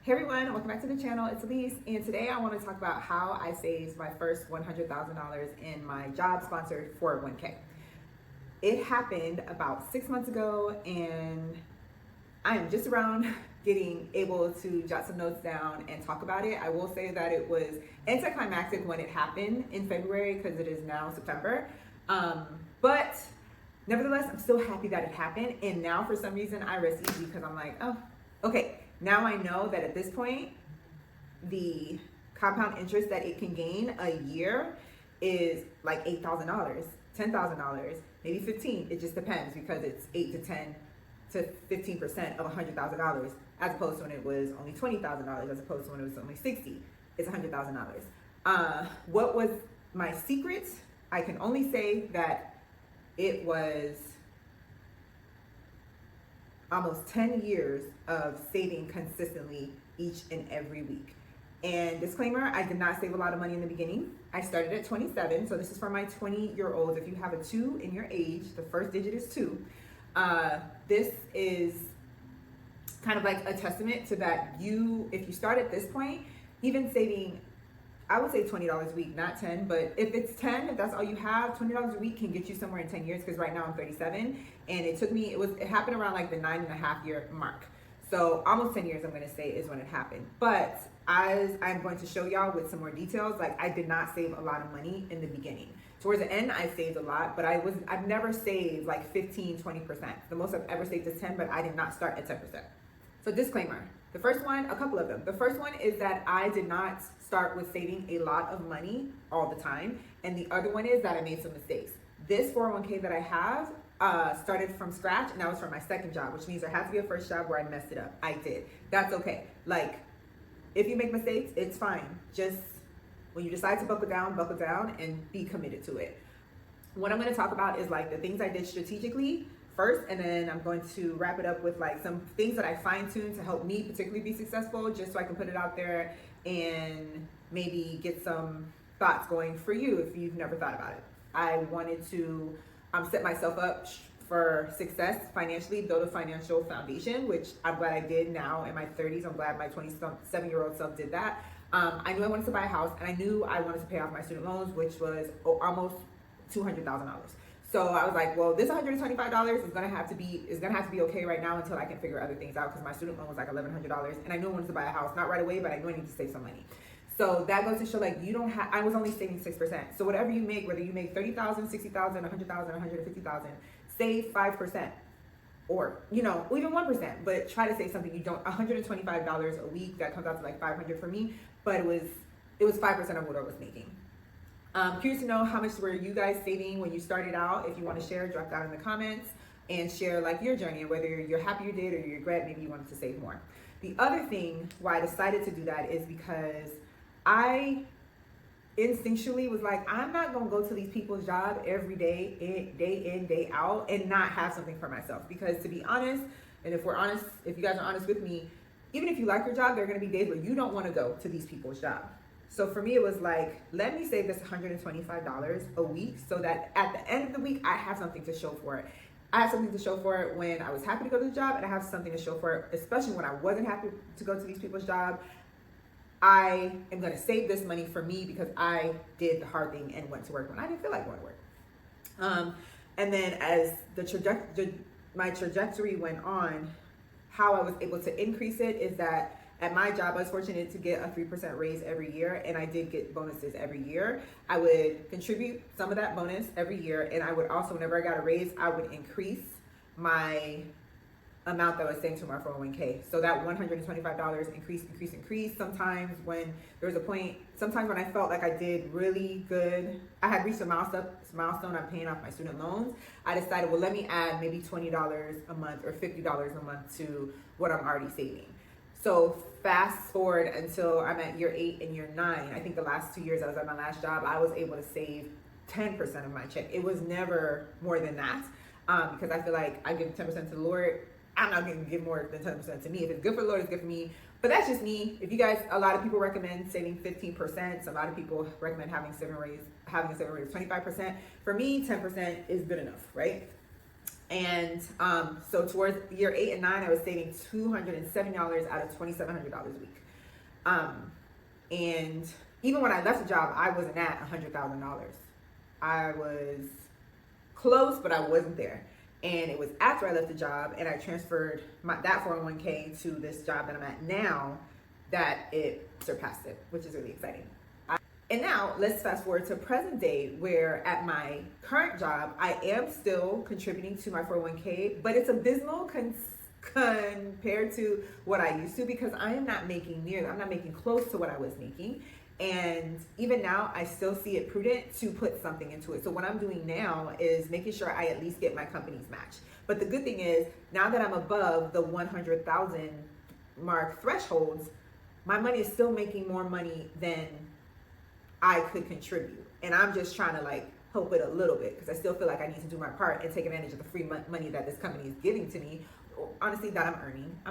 Hey everyone, welcome back to the channel. It's Elise, and today I want to talk about how I saved my first $100,000 in my job-sponsored 401k. It happened about 6 months ago, and I am just around getting able to jot some notes down and talk about it. I will say that it was anticlimactic when it happened in February because it is now September. But nevertheless, I'm still happy that it happened. And now for some reason I rest easy because I'm like, oh, okay. Now I know that at this point, the compound interest that it can gain a year is like $8,000, $10,000, maybe 15. It just depends because it's 8 to 10 to 15% of $100,000, as opposed to when it was only $20,000, as opposed to when it was only 60. It's $100,000. What was my secret? I can only say that it was almost 10 years of saving consistently each and every week. And disclaimer, I did not save a lot of money in the beginning. I started at 27, so this is for my 20-year-olds. If you have a 2 in your age, the first digit is 2. This is kind of like a testament to that if you start at this point, even saving, I would say $20 a week, not 10, but if it's 10, if that's all you have, $20 a week can get you somewhere in 10 years, because right now I'm 37, and it took me, it happened around like the 9.5 year mark. So almost 10 years, I'm gonna say, is when it happened. But as I'm going to show y'all with some more details, like I did not save a lot of money in the beginning. Towards the end, I saved a lot, but I've never saved like 15, 20%. The most I've ever saved is 10, but I did not start at 10%. So disclaimer, the first one, a couple of them. The first one is that I did not start with saving a lot of money all the time. And the other one is that I made some mistakes. This 401k that I have started from scratch, and that was from my second job, which means there had to be a first job where I messed it up. I did. That's okay. Like, if you make mistakes, it's fine. Just when you decide to buckle down and be committed to it. What I'm going to talk about is like the things I did strategically first, and then I'm going to wrap it up with like some things that I fine-tuned to help me particularly be successful, just so I can put it out there and maybe get some thoughts going for you if you've never thought about it. I wanted to set myself up for success financially, build a financial foundation, which I'm glad I did now in my 30s. I'm glad my 27-year-old self did that. I knew I wanted to buy a house, and I knew I wanted to pay off my student loans, which was almost $200,000. So I was like, well, this $125 is gonna have to be okay right now until I can figure other things out, because my student loan was like $1,100, and I knew I wanted to buy a house, not right away, but I knew I needed to save some money. So that goes to show, like, I was only saving 6%. So whatever you make, whether you make $30,000, $60,000, $100,000, $150,000, save 5%, or even 1%, but try to save something. You don't $125 a week, that comes out to like $500 for me, but it was 5% of what I was making. Curious to know how much were you guys saving when you started out. If you want to share, drop down in the comments and share like your journey, and whether you're happy you did or you regret maybe you wanted to save more. The other thing why I decided to do that is because I instinctually was like, I'm not gonna go to these people's job every day in, day out, and not have something for myself. Because to be honest, and if you guys are honest with me, even if you like your job, there are gonna be days where you don't want to go to these people's job. So for me, it was like, let me save this $125 a week so that at the end of the week, I have something to show for it. I have something to show for it when I was happy to go to the job, and I have something to show for it, especially when I wasn't happy to go to these people's job. I am going to save this money for me because I did the hard thing and went to work when I didn't feel like going to work. And then as my trajectory went on, how I was able to increase it is that at my job, I was fortunate to get a 3% raise every year, and I did get bonuses every year. I would contribute some of that bonus every year, and I would also, whenever I got a raise, I would increase my amount that I was saving to my 401k. So that $125 increase. Sometimes when there was a point, sometimes when I felt like I did really good, I had reached a milestone on paying off my student loans, I decided, well, let me add maybe $20 a month or $50 a month to what I'm already saving. So fast forward until I'm at year 8 and year 9. I think the last 2 years I was at my last job, I was able to save 10% of my check. It was never more than that, because I feel like I give 10% to the Lord. I'm not going to give more than 10% to me. If it's good for the Lord, it's good for me. But that's just me. If you guys, a lot of people recommend saving 15%. So a lot of people recommend having a saving rate of 25%. For me, 10% is good enough, right? And so towards year 8 and 9, I was saving $270 out of $2,700 a week. And even when I left the job, I wasn't at $100,000. I was close, but I wasn't there. And it was after I left the job and I transferred that 401k to this job that I'm at now that it surpassed it, which is really exciting. And now let's fast forward to present day, where at my current job, I am still contributing to my 401k, but it's abysmal compared to what I used to, because I'm not making close to what I was making. And even now, I still see it prudent to put something into it. So what I'm doing now is making sure I at least get my company's match. But the good thing is, now that I'm above the 100,000 mark thresholds, my money is still making more money than I could contribute. And I'm just trying to like help it a little bit, because I still feel like I need to do my part and take advantage of the free money that this company is giving to me. Honestly, that I'm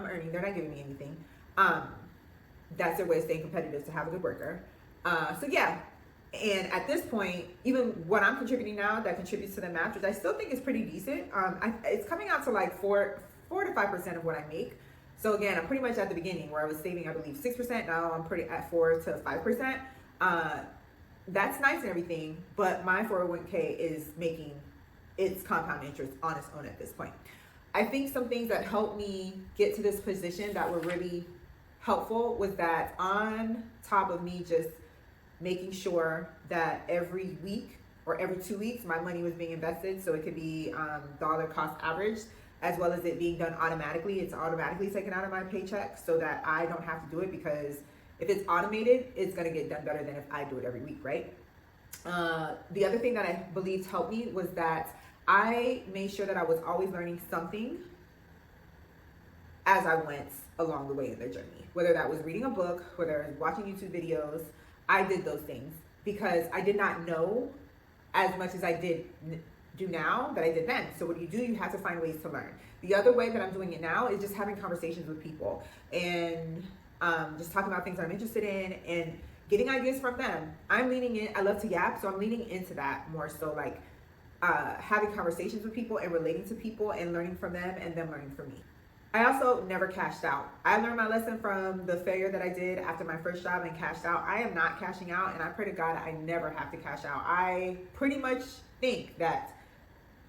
earning. They're not giving me anything. That's their way of staying competitive, to have a good worker. So yeah. And at this point, even what I'm contributing now that contributes to the match, which I still think is pretty decent, it's coming out to like 4 to 5% of what I make. So again, I'm pretty much at the beginning where I was saving, I believe 6%. Now I'm pretty at 4 to 5%. That's nice and everything, but my 401k is making its compound interest on its own at this point. I think some things that helped me get to this position that were really helpful was that, on top of me just making sure that every week or every 2 weeks my money was being invested, so it could be dollar cost average, as well as it being done automatically. It's automatically taken out of my paycheck so that I don't have to do it, because if it's automated, it's going to get done better than if I do it every week, right? The other thing that I believed helped me was that I made sure that I was always learning something as I went along the way in their journey. Whether that was reading a book, whether I was watching YouTube videos, I did those things because I did not know as much as I do now that I did then. So what do? You have to find ways to learn. The other way that I'm doing it now is just having conversations with people and just talking about things I'm interested in and getting ideas from them. I'm leaning in. I love to yap, so I'm leaning into that more so, like having conversations with people and relating to people and learning from them and them learning from me. I also never cashed out. I learned my lesson from the failure that I did after my first job and cashed out. I am not cashing out, and I pray to God I never have to cash out. I pretty much think that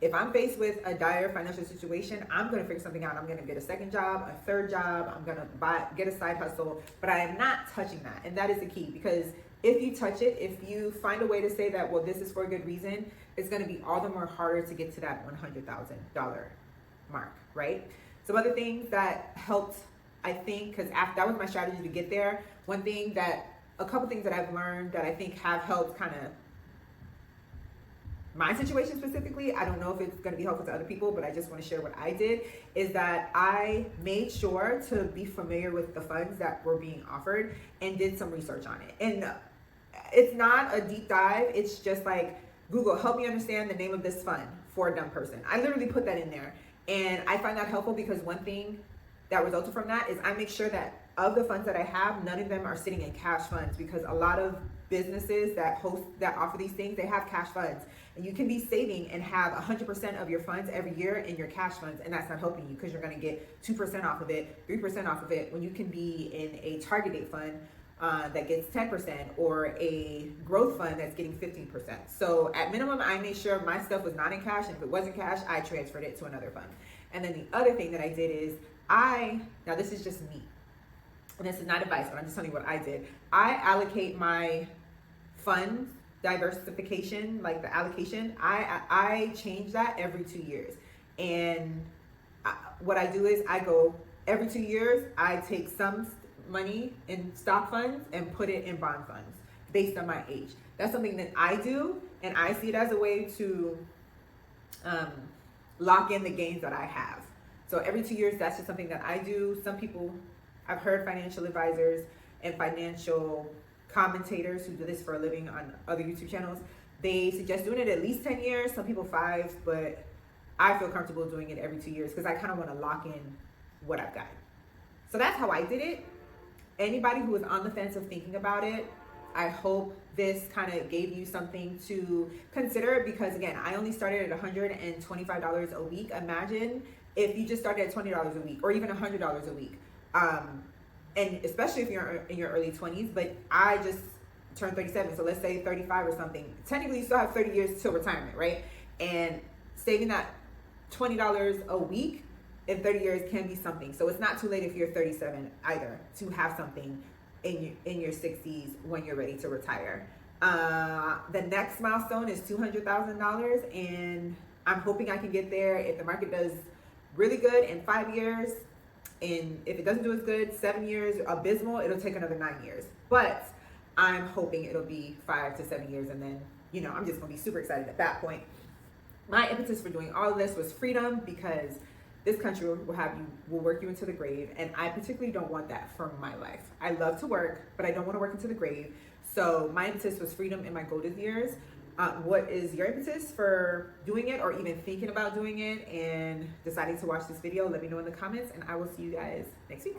if I'm faced with a dire financial situation, I'm going to figure something out. I'm going to get a second job, a third job. I'm going to get a side hustle, but I am not touching that. And that is the key, because if you touch it, if you find a way to say that, well, this is for a good reason, it's going to be all the more harder to get to that $100,000 mark, right? Some other things that helped, I think, because that was my strategy to get there. A couple things that I've learned that I think have helped kind of my situation specifically, I don't know if it's going to be helpful to other people, but I just want to share what I did, is that I made sure to be familiar with the funds that were being offered and did some research on it. And it's not a deep dive. It's just like, Google, help me understand the name of this fund for a dumb person. I literally put that in there. And I find that helpful because one thing that resulted from that is I make sure that of the funds that I have, none of them are sitting in cash funds, because a lot of businesses that offer these things, they have cash funds. And you can be saving and have 100% of your funds every year in your cash funds, and that's not helping you, because you're going to get 2% off of it, 3% off of it, when you can be in a target date fund that gets 10%, or a growth fund that's getting 15%. So at minimum, I made sure my stuff was not in cash, and if it wasn't cash, I transferred it to another fund. And then the other thing that I did is now this is just me, and this is not advice, but I'm just telling you what I did. I allocate my funds diversification, like the allocation, I change that every 2 years. And what I do is I go every 2 years, I take some money in stock funds and put it in bond funds based on my age. That's something that I do, and I see it as a way to lock in the gains that I have. So every 2 years, that's just something that I do. Some people, I've heard financial advisors and financial commentators who do this for a living on other YouTube channels, they suggest doing it at least 10 years, some people 5, but I feel comfortable doing it every 2 years because I kind of want to lock in what I've got. So that's how I did it. Anybody who is on the fence of thinking about it, I hope this kind of gave you something to consider, because again, I only started at $125 a week. Imagine if you just started at $20 a week or even $100 a week. And especially if you're in your early 20s, but I just turned 37, so let's say 35 or something. Technically, you still have 30 years till retirement, right? And saving that $20 a week in 30 years can be something. So it's not too late if you're 37 either to have something in your 60s when you're ready to retire. The next milestone is $200,000, and I'm hoping I can get there if the market does really good in 5 years. And if it doesn't do as good, 7 years, abysmal, it'll take another 9 years. But I'm hoping it'll be 5 to 7 years, and then, you know, I'm just gonna be super excited at that point. My impetus for doing all of this was freedom, because this country will work you into the grave, and I particularly don't want that for my life. I love to work, but I don't want to work into the grave. So my impetus was freedom in my golden years. What is your impetus for doing it, or even thinking about doing it and deciding to watch this video? Let me know in the comments, and I will see you guys next week.